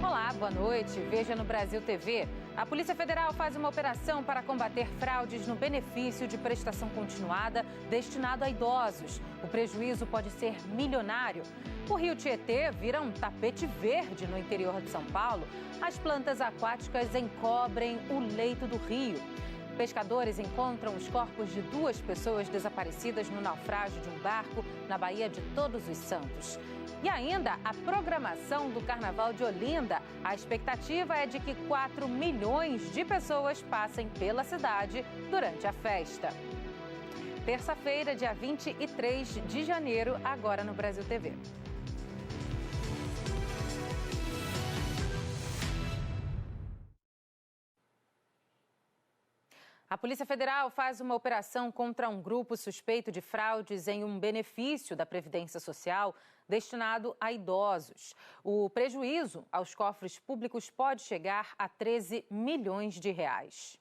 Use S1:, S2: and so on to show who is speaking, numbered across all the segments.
S1: Olá, boa noite. Veja no Brasil TV. A Polícia Federal faz uma operação para combater fraudes no benefício de prestação continuada destinado a idosos. O prejuízo pode ser milionário. O rio Tietê vira um tapete verde no interior de São Paulo. As plantas aquáticas encobrem o leito do rio. Pescadores encontram os corpos de 2 pessoas desaparecidas no naufrágio de um barco na Baía de Todos os Santos. E ainda a programação do Carnaval de Olinda. A expectativa é de que 4 milhões de pessoas passem pela cidade durante a festa. Terça-feira, dia 23 de janeiro, agora no Brasil TV. A Polícia Federal faz uma operação contra um grupo suspeito de fraudes em um benefício da Previdência Social destinado a idosos. O prejuízo aos cofres públicos pode chegar a 13 milhões de reais.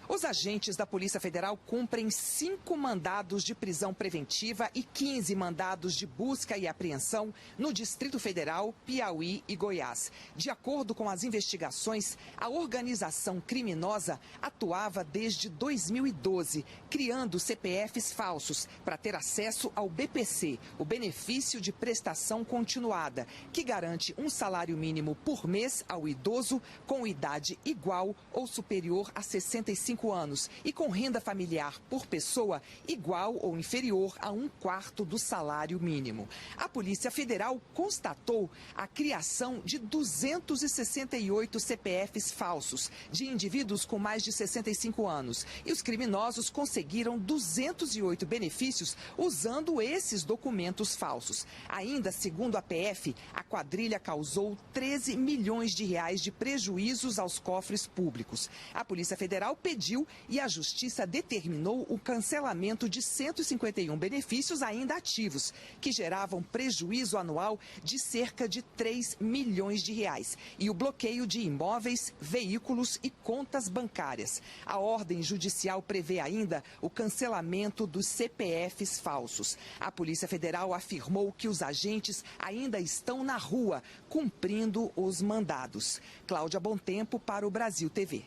S2: Os agentes da Polícia Federal cumprem 5 mandados de prisão preventiva e 15 mandados de busca e apreensão no Distrito Federal, Piauí e Goiás. De acordo com as investigações, a organização criminosa atuava desde 2012, criando CPFs falsos para ter acesso ao BPC, o Benefício de Prestação Continuada, que garante um salário mínimo por mês ao idoso com idade igual ou superior a 65 anos e com renda familiar por pessoa igual ou inferior a 1/4 do salário mínimo. A Polícia Federal constatou a criação de 268 CPFs falsos de indivíduos com mais de 65 anos e os criminosos conseguiram 208 benefícios usando esses documentos falsos. Ainda segundo a PF, a quadrilha causou 13 milhões de reais de prejuízos aos cofres públicos. A Polícia Federal pediu e a Justiça determinou o cancelamento de 151 benefícios ainda ativos, que geravam prejuízo anual de cerca de 3 milhões de reais, e o bloqueio de imóveis, veículos e contas bancárias. A ordem judicial prevê ainda o cancelamento dos CPFs falsos. A Polícia Federal afirmou que os agentes ainda estão na rua, cumprindo os mandados. Cláudia Bontempo para o Brasil TV.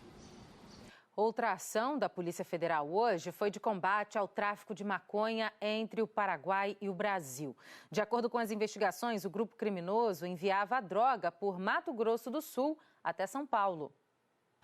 S1: Outra ação da Polícia Federal hoje foi de combate ao tráfico de maconha entre o Paraguai e o Brasil. De acordo com as investigações, o grupo criminoso enviava a droga por Mato Grosso do Sul até São Paulo.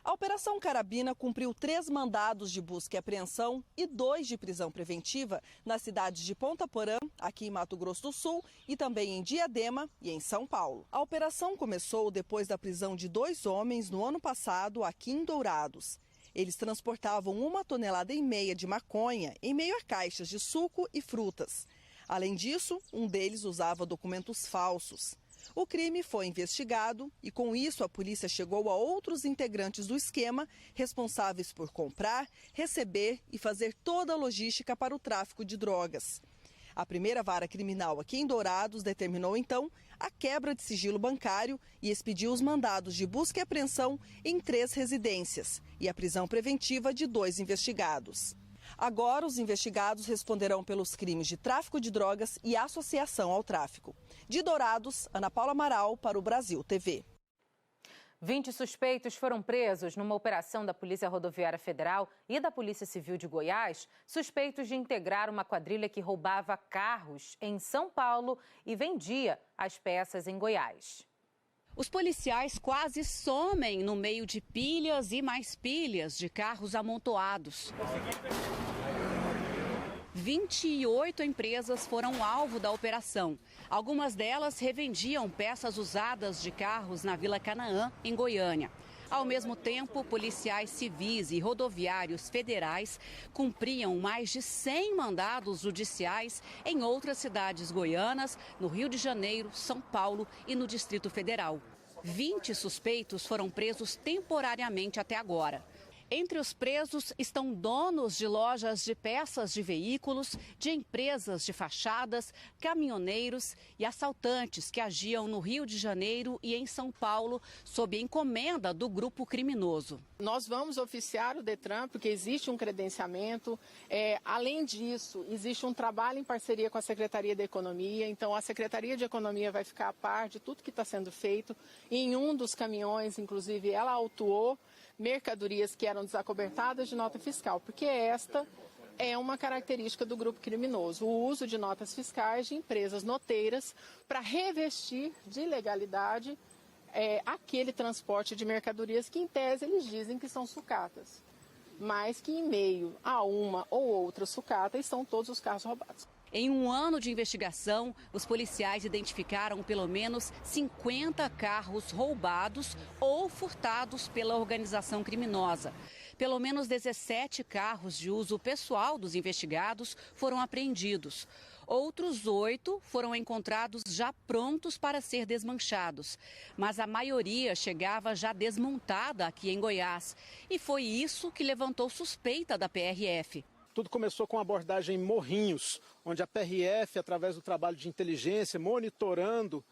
S3: A Operação Carabina cumpriu 3 mandados de busca e apreensão e 2 de prisão preventiva nas cidades de Ponta Porã, aqui em Mato Grosso do Sul, e também em Diadema e em São Paulo. A operação começou depois da prisão de 2 homens no ano passado aqui em Dourados. Eles transportavam 1,5 toneladas de maconha em meio a caixas de suco e frutas. Além disso, um deles usava documentos falsos. O crime foi investigado e, com isso, a polícia chegou a outros integrantes do esquema responsáveis por comprar, receber e fazer toda a logística para o tráfico de drogas. A primeira vara criminal aqui em Dourados determinou, então, a quebra de sigilo bancário e expediu os mandados de busca e apreensão em 3 residências e a prisão preventiva de 2 investigados. Agora, os investigados responderão pelos crimes de tráfico de drogas e associação ao tráfico. De Dourados, Ana Paula Amaral para o Brasil TV.
S1: 20 suspeitos foram presos numa operação da Polícia Rodoviária Federal e da Polícia Civil de Goiás, suspeitos de integrar uma quadrilha que roubava carros em São Paulo e vendia as peças em Goiás.
S4: Os policiais quase somem no meio de pilhas e mais pilhas de carros amontoados. 28 empresas foram alvo da operação. Algumas delas revendiam peças usadas de carros na Vila Canaã, em Goiânia. Ao mesmo tempo, policiais civis e rodoviários federais cumpriam mais de 100 mandados judiciais em outras cidades goianas, no Rio de Janeiro, São Paulo e no Distrito Federal. 20 suspeitos foram presos temporariamente até agora. Entre os presos estão donos de lojas de peças de veículos, de empresas de fachadas, caminhoneiros e assaltantes que agiam no Rio de Janeiro e em São Paulo sob encomenda do grupo criminoso.
S5: Nós vamos oficiar o Detran porque existe um credenciamento. Além disso, existe um trabalho em parceria com a Secretaria de Economia. Então, a Secretaria de Economia vai ficar a par de tudo que está sendo feito. Em um dos caminhões, inclusive, ela autuou mercadorias que eram desacobertadas de nota fiscal, porque esta é uma característica do grupo criminoso, o uso de notas fiscais de empresas noteiras para revestir de legalidade aquele transporte de mercadorias que, em tese, eles dizem que são sucatas, mas que, em meio a uma ou outra sucata, estão todos os carros roubados.
S4: Em um ano de investigação, os policiais identificaram pelo menos 50 carros roubados ou furtados pela organização criminosa. Pelo menos 17 carros de uso pessoal dos investigados foram apreendidos. Outros 8 foram encontrados já prontos para ser desmanchados. Mas a maioria chegava já desmontada aqui em Goiás. E foi isso que levantou suspeita da PRF.
S6: Tudo começou com a abordagem em Morrinhos, onde a PRF, através do trabalho de inteligência, monitorando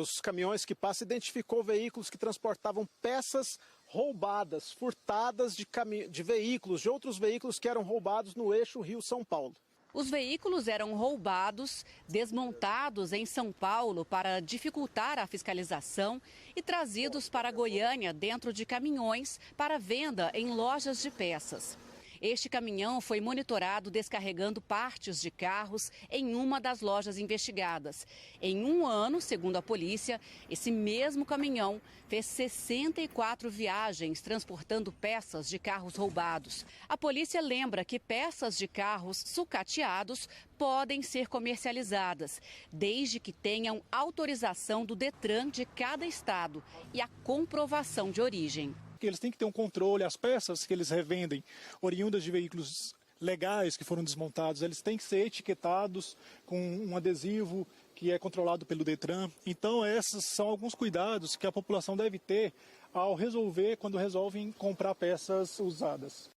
S6: os caminhões que passam, identificou veículos que transportavam peças roubadas, furtadas de veículos, de outros veículos que eram roubados no eixo Rio-São Paulo.
S4: Os veículos eram roubados, desmontados em São Paulo para dificultar a fiscalização e trazidos para Goiânia dentro de caminhões para venda em lojas de peças. Este caminhão foi monitorado descarregando partes de carros em uma das lojas investigadas. Em um ano, segundo a polícia, esse mesmo caminhão fez 64 viagens transportando peças de carros roubados. A polícia lembra que peças de carros sucateados podem ser comercializadas, desde que tenham autorização do Detran de cada estado e a comprovação de origem.
S7: Eles têm que ter um controle, as peças que eles revendem, oriundas de veículos legais que foram desmontados, eles têm que ser etiquetados com um adesivo que é controlado pelo Detran. Então, esses são alguns cuidados que a população deve ter ao resolver, quando resolvem comprar peças usadas.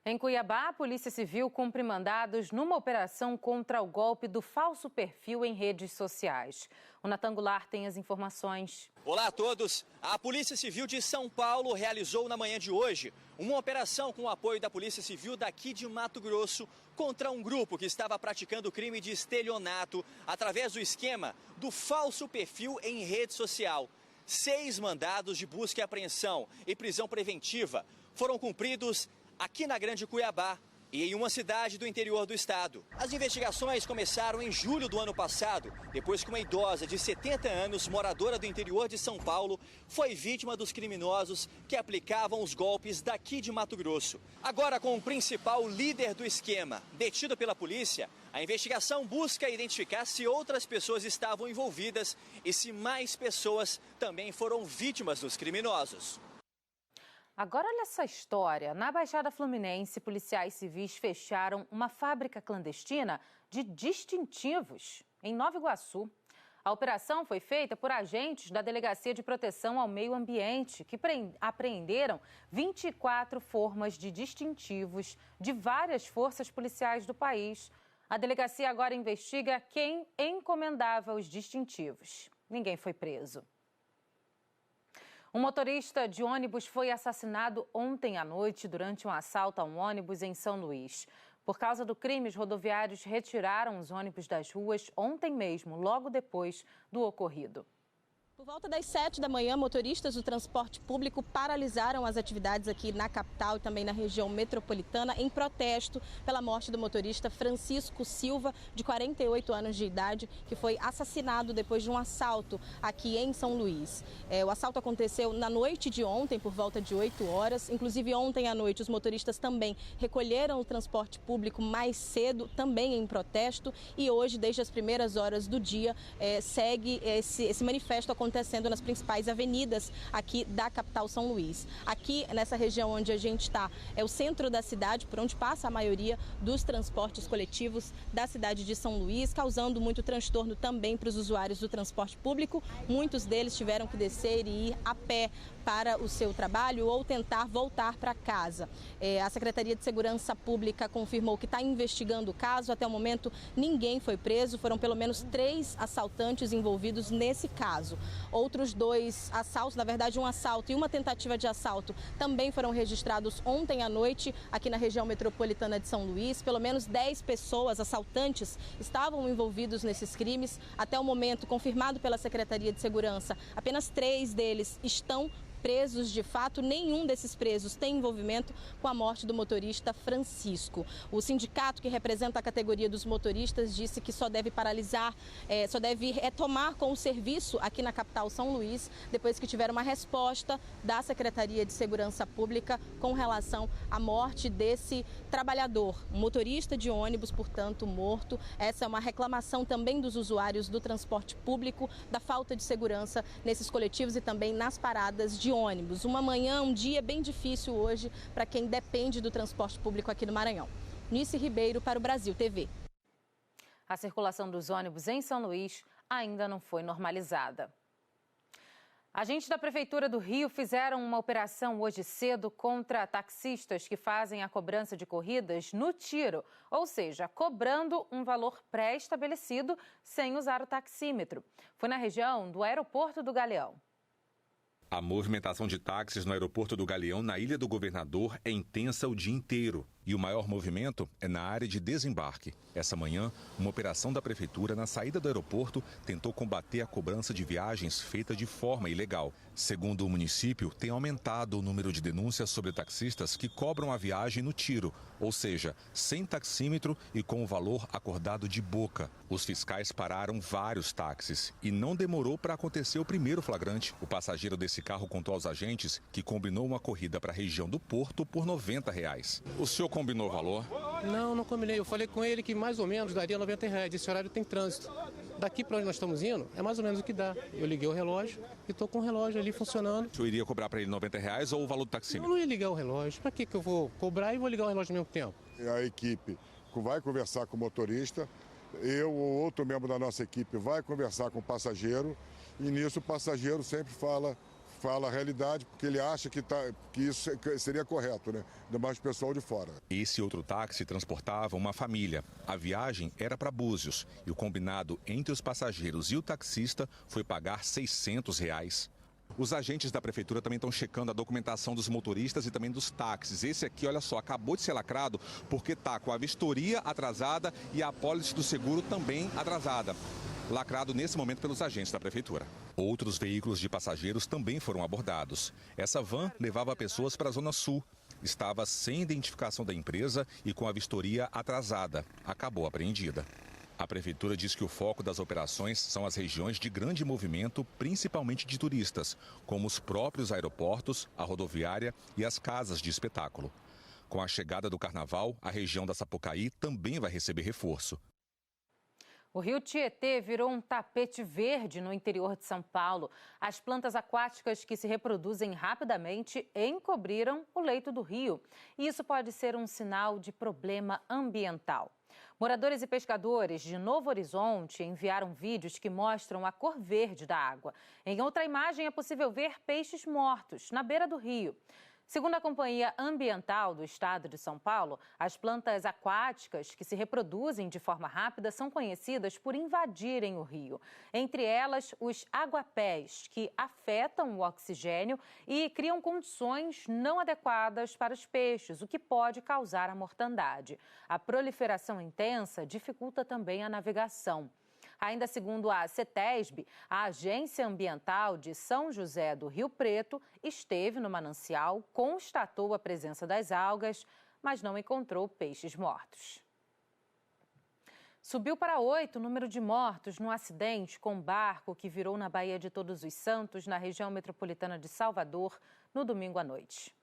S1: Em Cuiabá, a Polícia Civil cumpre mandados numa operação contra o golpe do falso perfil em redes sociais. O Natan Goulart tem as informações.
S8: Olá a todos. A Polícia Civil de São Paulo realizou na manhã de hoje uma operação com o apoio da Polícia Civil daqui de Mato Grosso contra um grupo que estava praticando crime de estelionato através do esquema do falso perfil em rede social. 6 mandados de busca e apreensão e prisão preventiva foram cumpridos aqui na Grande Cuiabá e em uma cidade do interior do estado. As investigações começaram em julho do ano passado, depois que uma idosa de 70 anos, moradora do interior de São Paulo, foi vítima dos criminosos que aplicavam os golpes daqui de Mato Grosso. Agora, com o principal líder do esquema detido pela polícia, a investigação busca identificar se outras pessoas estavam envolvidas e se mais pessoas também foram vítimas dos criminosos.
S1: Agora olha essa história. Na Baixada Fluminense, policiais civis fecharam uma fábrica clandestina de distintivos em Nova Iguaçu. A operação foi feita por agentes da Delegacia de Proteção ao Meio Ambiente, que apreenderam 24 formas de distintivos de várias forças policiais do país. A delegacia agora investiga quem encomendava os distintivos. Ninguém foi preso. Um motorista de ônibus foi assassinado ontem à noite durante um assalto a um ônibus em São Luís. Por causa do crime, os rodoviários retiraram os ônibus das ruas ontem mesmo, logo depois do ocorrido.
S9: Por volta das 7 da manhã, motoristas do transporte público paralisaram as atividades aqui na capital e também na região metropolitana em protesto pela morte do motorista Francisco Silva, de 48 anos de idade, que foi assassinado depois de um assalto aqui em São Luís. O assalto aconteceu na noite de ontem, por volta de 8 horas. Inclusive, ontem à noite, os motoristas também recolheram o transporte público mais cedo, também em protesto. E hoje, desde as primeiras horas do dia, segue esse manifesto acontecendo acontecendo nas principais avenidas aqui da capital São Luís. Aqui, nessa região onde a gente está, é o centro da cidade, por onde passa a maioria dos transportes coletivos da cidade de São Luís, causando muito transtorno também para os usuários do transporte público. Muitos deles tiveram que descer e ir a pé para o seu trabalho ou tentar voltar para casa. A Secretaria de Segurança Pública confirmou que está investigando o caso. Até o momento, ninguém foi preso. Foram pelo menos 3 assaltantes envolvidos nesse caso. Outros 2 assaltos, na verdade um assalto e uma tentativa de assalto, também foram registrados ontem à noite aqui na região metropolitana de São Luís. Pelo menos 10 pessoas, assaltantes, estavam envolvidos nesses crimes. Até o momento, confirmado pela Secretaria de Segurança, apenas 3 deles estão presos de fato. Nenhum desses presos tem envolvimento com a morte do motorista Francisco. O sindicato que representa a categoria dos motoristas disse que só deve paralisar, só deve retomar com o serviço aqui na capital São Luís, depois que tiver uma resposta da Secretaria de Segurança Pública com relação à morte desse trabalhador, um motorista de ônibus, portanto, morto. Essa é uma reclamação também dos usuários do transporte público, da falta de segurança nesses coletivos e também nas paradas de ônibus. Uma manhã, um dia bem difícil hoje para quem depende do transporte público aqui no Maranhão. Nice Ribeiro para o Brasil TV.
S1: A circulação dos ônibus em São Luís ainda não foi normalizada. Agentes da Prefeitura do Rio fizeram uma operação hoje cedo contra taxistas que fazem a cobrança de corridas no tiro, ou seja, cobrando um valor pré-estabelecido sem usar o taxímetro. Foi na região do Aeroporto do Galeão.
S10: A movimentação de táxis no aeroporto do Galeão, na Ilha do Governador, é intensa o dia inteiro. E o maior movimento é na área de desembarque. Essa manhã, uma operação da Prefeitura na saída do aeroporto tentou combater a cobrança de viagens feita de forma ilegal. Segundo o município, tem aumentado o número de denúncias sobre taxistas que cobram a viagem no tiro, ou seja, sem taxímetro e com o valor acordado de boca. Os fiscais pararam vários táxis e não demorou para acontecer o primeiro flagrante. O passageiro desse carro contou aos agentes que combinou uma corrida para a região do Porto por R$90. O senhor combinou o valor?
S11: Não combinei. Eu falei com ele que mais ou menos daria R$90. Esse horário tem trânsito. Daqui para onde nós estamos indo, é mais ou menos o que dá. Eu liguei o relógio e estou com o relógio ali funcionando.
S10: O senhor iria cobrar para ele R$90 ou o valor do taxímetro?
S11: Eu não ia ligar o relógio. Para que eu vou cobrar e vou ligar o relógio ao mesmo tempo?
S12: A equipe vai conversar com o motorista, eu ou outro membro da nossa equipe vai conversar com o passageiro e nisso o passageiro sempre fala a realidade, porque ele acha que isso seria correto, né? Ainda mais o pessoal de fora.
S10: Esse outro táxi transportava uma família. A viagem era para Búzios e o combinado entre os passageiros e o taxista foi pagar R$600. Os agentes da prefeitura também estão checando a documentação dos motoristas e também dos táxis. Esse aqui, olha só, acabou de ser lacrado porque está com a vistoria atrasada e a apólice do seguro também atrasada. Lacrado nesse momento pelos agentes da prefeitura. Outros veículos de passageiros também foram abordados. Essa van levava pessoas para a Zona Sul. Estava sem identificação da empresa e com a vistoria atrasada. Acabou apreendida. A prefeitura diz que o foco das operações são as regiões de grande movimento, principalmente de turistas, como os próprios aeroportos, a rodoviária e as casas de espetáculo. Com a chegada do carnaval, a região da Sapucaí também vai receber reforço.
S1: O rio Tietê virou um tapete verde no interior de São Paulo. As plantas aquáticas que se reproduzem rapidamente encobriram o leito do rio. E isso pode ser um sinal de problema ambiental. Moradores e pescadores de Novo Horizonte enviaram vídeos que mostram a cor verde da água. Em outra imagem é possível ver peixes mortos na beira do rio. Segundo a Companhia Ambiental do Estado de São Paulo, as plantas aquáticas que se reproduzem de forma rápida são conhecidas por invadirem o rio. Entre elas, os aguapés, que afetam o oxigênio e criam condições não adequadas para os peixes, o que pode causar a mortandade. A proliferação intensa dificulta também a navegação. Ainda segundo a CETESB, a Agência Ambiental de São José do Rio Preto esteve no manancial, constatou a presença das algas, mas não encontrou peixes mortos. Subiu para 8 o número de mortos no acidente com um barco que virou na Baía de Todos os Santos, na região metropolitana de Salvador, no domingo à noite.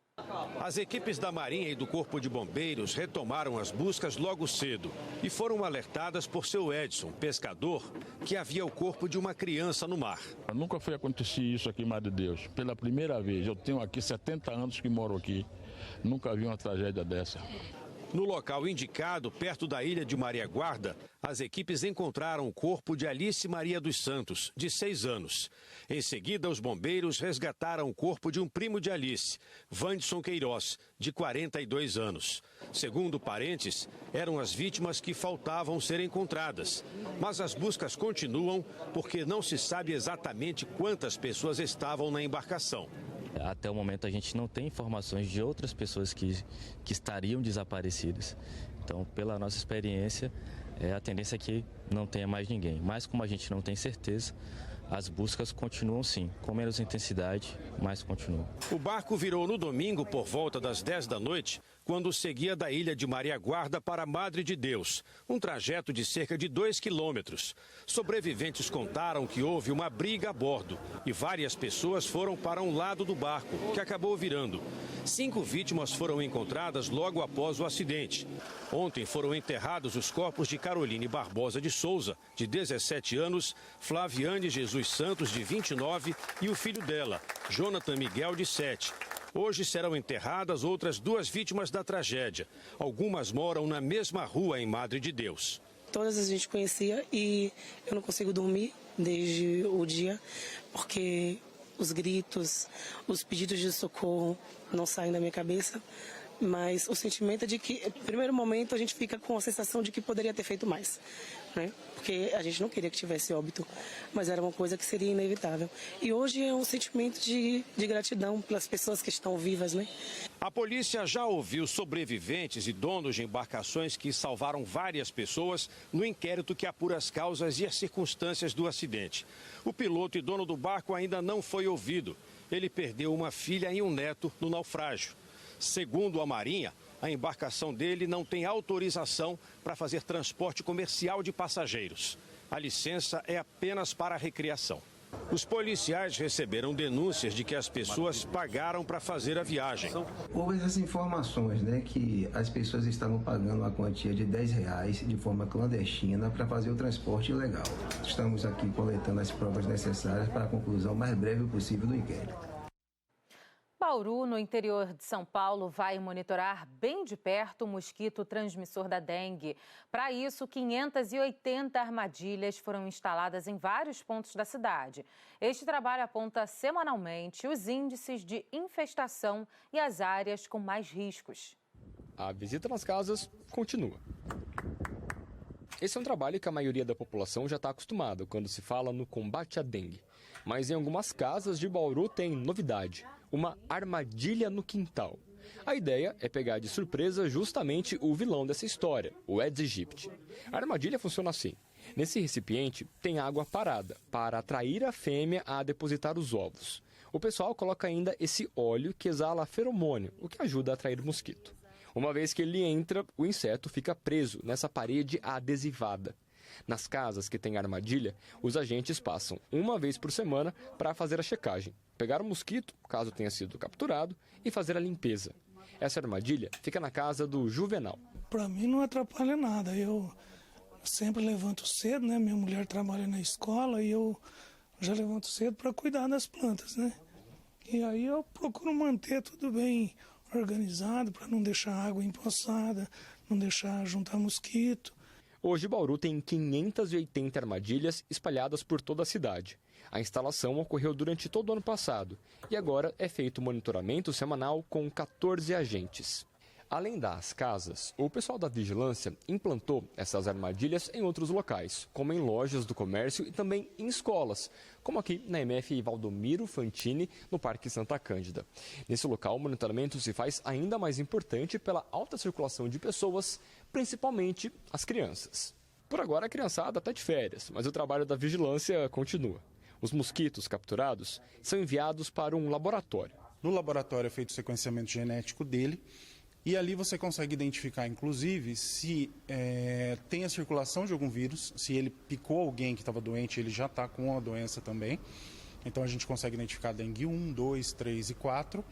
S13: As equipes da Marinha e do Corpo de Bombeiros retomaram as buscas logo cedo e foram alertadas por seu Edson, pescador, que havia o corpo de uma criança no mar.
S14: Nunca foi acontecer isso aqui em Madre de Deus. Pela primeira vez, eu tenho aqui 70 anos que moro aqui, nunca vi uma tragédia dessa.
S13: No local indicado, perto da ilha de Maria Guarda, as equipes encontraram o corpo de Alice Maria dos Santos, de 6 anos. Em seguida, os bombeiros resgataram o corpo de um primo de Alice, Vandson Queiroz, de 42 anos. Segundo parentes, eram as vítimas que faltavam ser encontradas. Mas as buscas continuam porque não se sabe exatamente quantas pessoas estavam na embarcação.
S15: Até o momento a gente não tem informações de outras pessoas que estariam desaparecidas. Então, pela nossa experiência, a tendência é que não tenha mais ninguém. Mas como a gente não tem certeza, as buscas continuam sim, com menos intensidade, mas continuam.
S13: O barco virou no domingo por volta das 10 da noite, quando seguia da ilha de Maria Guarda para Madre de Deus, um trajeto de cerca de 2 quilômetros. Sobreviventes contaram que houve uma briga a bordo e várias pessoas foram para um lado do barco, que acabou virando. 5 vítimas foram encontradas logo após o acidente. Ontem foram enterrados os corpos de Caroline Barbosa de Souza, de 17 anos, Flaviane Jesus Santos, de 29, e o filho dela, Jonathan Miguel, de 7. Hoje serão enterradas outras 2 vítimas da tragédia. Algumas moram na mesma rua em Madre de Deus.
S16: Todas a gente conhecia e eu não consigo dormir desde o dia, porque os gritos, os pedidos de socorro não saem da minha cabeça. Mas o sentimento é de que, no primeiro momento, a gente fica com a sensação de que poderia ter feito mais, né? Porque a gente não queria que tivesse óbito, mas era uma coisa que seria inevitável. E hoje é um sentimento de gratidão pelas pessoas que estão vivas, né?
S13: A polícia já ouviu sobreviventes e donos de embarcações que salvaram várias pessoas no inquérito que apura as causas e as circunstâncias do acidente. O piloto e dono do barco ainda não foi ouvido. Ele perdeu uma filha e um neto no naufrágio. Segundo a Marinha, a embarcação dele não tem autorização para fazer transporte comercial de passageiros. A licença é apenas para recreação. Os policiais receberam denúncias de que as pessoas pagaram para fazer a viagem.
S17: Houve essas informações, né, que as pessoas estavam pagando uma quantia de R$10 de forma clandestina para fazer o transporte ilegal. Estamos aqui coletando as provas necessárias para a conclusão mais breve possível do inquérito.
S1: Bauru, no interior de São Paulo, vai monitorar bem de perto o mosquito transmissor da dengue. Para isso, 580 armadilhas foram instaladas em vários pontos da cidade. Este trabalho aponta semanalmente os índices de infestação e as áreas com mais riscos.
S18: A visita nas casas continua. Esse é um trabalho que a maioria da população já está acostumada quando se fala no combate à dengue. Mas em algumas casas de Bauru tem novidade: uma armadilha no quintal. A ideia é pegar de surpresa justamente o vilão dessa história, o Aedes aegypti. A armadilha funciona assim: nesse recipiente tem água parada para atrair a fêmea a depositar os ovos. O pessoal coloca ainda esse óleo que exala feromônio, o que ajuda a atrair o mosquito. Uma vez que ele entra, o inseto fica preso nessa parede adesivada. Nas casas que tem armadilha, os agentes passam uma vez por semana para fazer a checagem, pegar o mosquito, caso tenha sido capturado, e fazer a limpeza. Essa armadilha fica na casa do Juvenal.
S19: Para mim não atrapalha nada. Eu sempre levanto cedo, né? Minha mulher trabalha na escola e eu já levanto cedo para cuidar das plantas, né? E aí eu procuro manter tudo bem organizado para não deixar água empoçada, não deixar juntar mosquito.
S18: Hoje, Bauru tem 580 armadilhas espalhadas por toda a cidade. A instalação ocorreu durante todo o ano passado e agora é feito monitoramento semanal com 14 agentes. Além das casas, o pessoal da vigilância implantou essas armadilhas em outros locais, como em lojas do comércio e também em escolas, como aqui na MF Valdomiro Fantini, no Parque Santa Cândida. Nesse local, o monitoramento se faz ainda mais importante pela alta circulação de pessoas, principalmente as crianças. Por agora, a criançada está de férias, mas o trabalho da vigilância continua. Os mosquitos capturados são enviados para um laboratório.
S20: No laboratório é feito o sequenciamento genético dele, e ali você consegue identificar, inclusive, se tem a circulação de algum vírus, se ele picou alguém que estava doente, ele já está com a doença também. Então a gente consegue identificar dengue 1, 2, 3 e 4,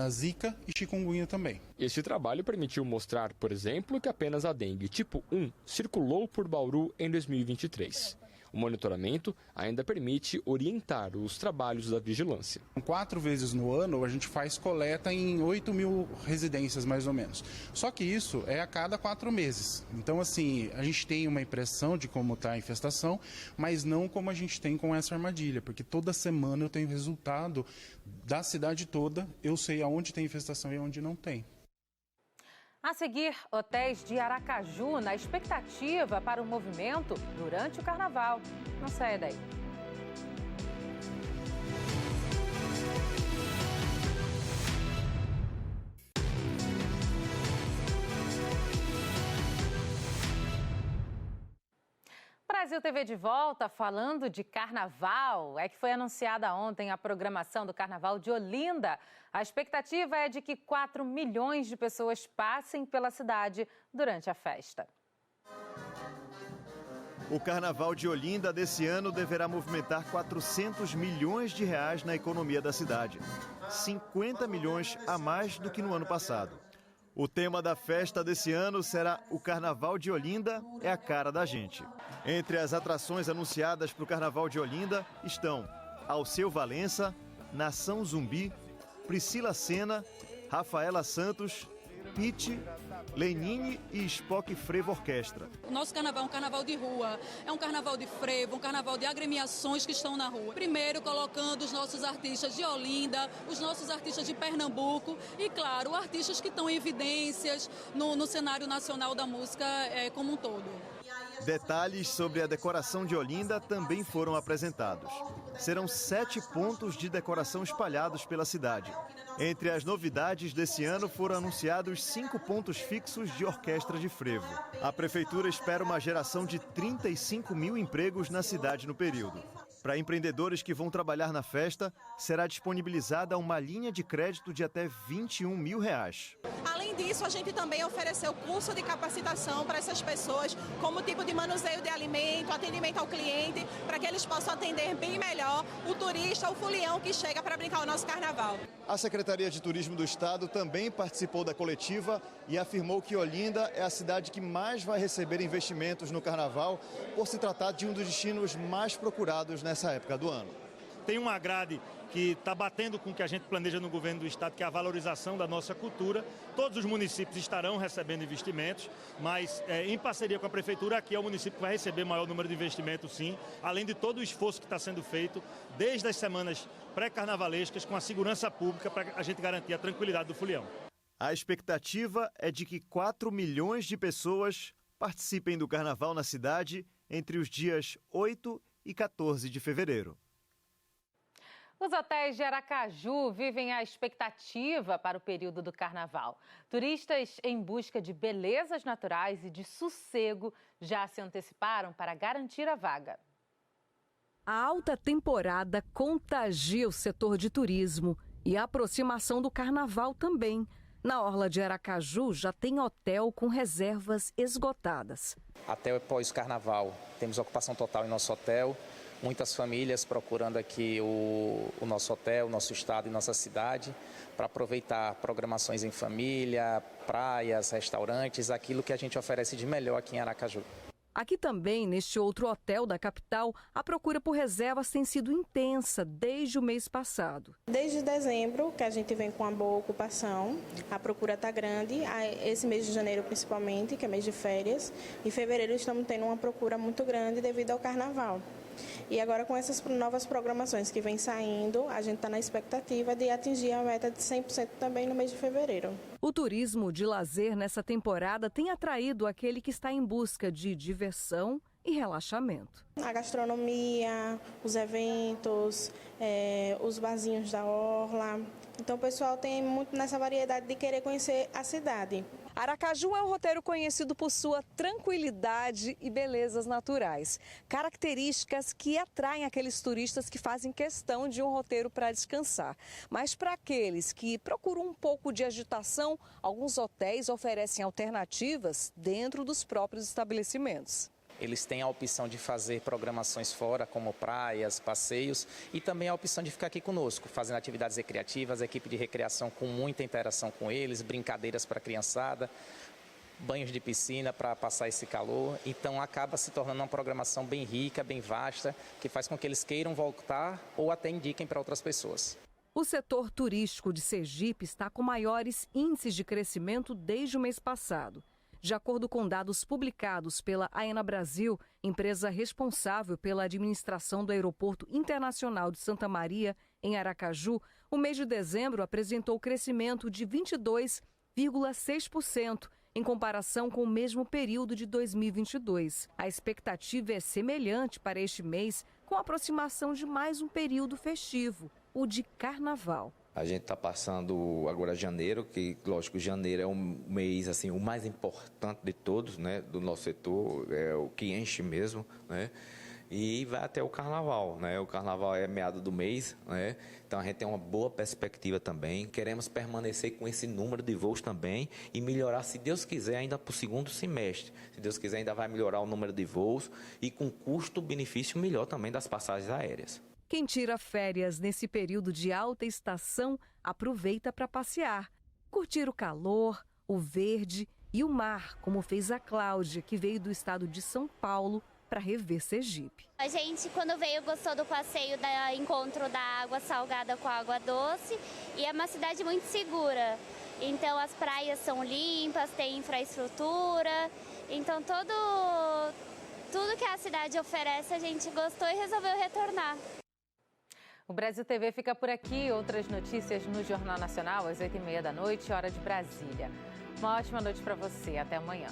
S20: zika e chikungunya também.
S18: Este trabalho permitiu mostrar, por exemplo, que apenas a dengue tipo 1 circulou por Bauru em 2023. O monitoramento ainda permite orientar os trabalhos da vigilância.
S20: 4 vezes no ano a gente faz coleta em 8 mil residências mais ou menos. Só que isso é a cada 4 meses. Então assim, a gente tem uma impressão de como está a infestação, mas não como a gente tem com essa armadilha, porque toda semana eu tenho resultado da cidade toda, eu sei aonde tem infestação e aonde não tem.
S1: A seguir, hotéis de Aracaju na expectativa para o movimento durante o carnaval. Não saia daí. Brasil TV de volta, falando de carnaval. É que foi anunciada ontem a programação do Carnaval de Olinda. A expectativa é de que 4 milhões de pessoas passem pela cidade durante a festa.
S21: O Carnaval de Olinda desse ano deverá movimentar 400 milhões de reais na economia da cidade. 50 milhões a mais do que no ano passado. O tema da festa desse ano será o Carnaval de Olinda é a cara da gente. Entre as atrações anunciadas para o Carnaval de Olinda estão Alceu Valença, Nação Zumbi, Priscila Senna, Rafaela Santos, Pitty, Lenine e Spock Frevo Orquestra.
S22: O nosso carnaval é um carnaval de rua, é um carnaval de frevo, um carnaval de agremiações que estão na rua. Primeiro colocando os nossos artistas de Olinda, os nossos artistas de Pernambuco e, claro, artistas que estão em evidências no cenário nacional da música como um todo.
S21: Detalhes sobre a decoração de Olinda também foram apresentados. Serão 7 pontos de decoração espalhados pela cidade. Entre as novidades desse ano foram anunciados 5 pontos fixos de orquestra de frevo. A prefeitura espera uma geração de 35 mil empregos na cidade no período. Para empreendedores que vão trabalhar na festa, será disponibilizada uma linha de crédito de até R$21 mil.
S23: Além disso, a gente também ofereceu curso de capacitação para essas pessoas, como tipo de manuseio de alimento, atendimento ao cliente, para que eles possam atender bem melhor o turista, o folião que chega para brincar o nosso carnaval.
S21: A Secretaria de Turismo do Estado também participou da coletiva e afirmou que Olinda é a cidade que mais vai receber investimentos no carnaval, por se tratar de um dos destinos mais procurados nessa época do ano.
S24: Tem uma grade que está batendo com o que a gente planeja no governo do estado, que é a valorização da nossa cultura. Todos os municípios estarão recebendo investimentos, mas em parceria com a prefeitura, aqui é o município que vai receber maior número de investimentos, sim, além de todo o esforço que está sendo feito desde as semanas pré-carnavalescas com a segurança pública para a gente garantir a tranquilidade do folião.
S21: A expectativa é de que 4 milhões de pessoas participem do carnaval na cidade entre os dias 8 e 14 de fevereiro.
S1: Os hotéis de Aracaju vivem a expectativa para o período do carnaval. Turistas em busca de belezas naturais e de sossego já se anteciparam para garantir a vaga.
S25: A alta temporada contagia o setor de turismo e a aproximação do carnaval também. Na orla de Aracaju já tem hotel com reservas esgotadas.
S26: Até pós-carnaval, temos ocupação total em nosso hotel. Muitas famílias procurando aqui o nosso hotel, o nosso estado e nossa cidade para aproveitar programações em família, praias, restaurantes, aquilo que a gente oferece de melhor aqui em Aracaju.
S25: Aqui também, neste outro hotel da capital, a procura por reservas tem sido intensa desde o mês passado.
S27: Desde dezembro, que a gente vem com uma boa ocupação, a procura está grande, esse mês de janeiro principalmente, que é mês de férias. Em fevereiro estamos tendo uma procura muito grande devido ao carnaval. E agora com essas novas programações que vêm saindo, a gente está na expectativa de atingir a meta de 100% também no mês de fevereiro.
S25: O turismo de lazer nessa temporada tem atraído aquele que está em busca de diversão e relaxamento.
S27: A gastronomia, os eventos, os barzinhos da orla. Então o pessoal tem muito nessa variedade de querer conhecer a cidade.
S25: Aracaju é um roteiro conhecido por sua tranquilidade e belezas naturais. Características que atraem aqueles turistas que fazem questão de um roteiro para descansar. Mas para aqueles que procuram um pouco de agitação, alguns hotéis oferecem alternativas dentro dos próprios estabelecimentos.
S26: Eles têm a opção de fazer programações fora, como praias, passeios, e também a opção de ficar aqui conosco, fazendo atividades recreativas, a equipe de recreação com muita interação com eles, brincadeiras para a criançada, banhos de piscina para passar esse calor. Então acaba se tornando uma programação bem rica, bem vasta, que faz com que eles queiram voltar ou até indiquem para outras pessoas.
S25: O setor turístico de Sergipe está com maiores índices de crescimento desde o mês passado. De acordo com dados publicados pela AENA Brasil, empresa responsável pela administração do Aeroporto Internacional de Santa Maria, em Aracaju, o mês de dezembro apresentou crescimento de 22,6% em comparação com o mesmo período de 2022. A expectativa é semelhante para este mês, com a aproximação de mais um período festivo, o de Carnaval.
S2: A gente está passando agora janeiro, que lógico, janeiro é um mês assim, o mais importante de todos, né, do nosso setor, é o que enche mesmo, né? E vai até o Carnaval, né? O Carnaval é meado do mês, né? Então a gente tem uma boa perspectiva também. Queremos permanecer com esse número de voos também e melhorar, se Deus quiser, ainda para o segundo semestre. Se Deus quiser, ainda vai melhorar o número de voos e com custo-benefício melhor também das passagens aéreas.
S25: Quem tira férias nesse período de alta estação, aproveita para passear, curtir o calor, o verde e o mar, como fez a Cláudia, que veio do estado de São Paulo para rever Sergipe.
S3: A gente, quando veio, gostou do passeio do encontro da água salgada com a água doce, e é uma cidade muito segura. Então as praias são limpas, tem infraestrutura, então tudo que a cidade oferece a gente gostou e resolveu retornar.
S1: O Brasil TV fica por aqui. Outras notícias no Jornal Nacional às 20h30 da noite, hora de Brasília. Uma ótima noite para você. Até amanhã.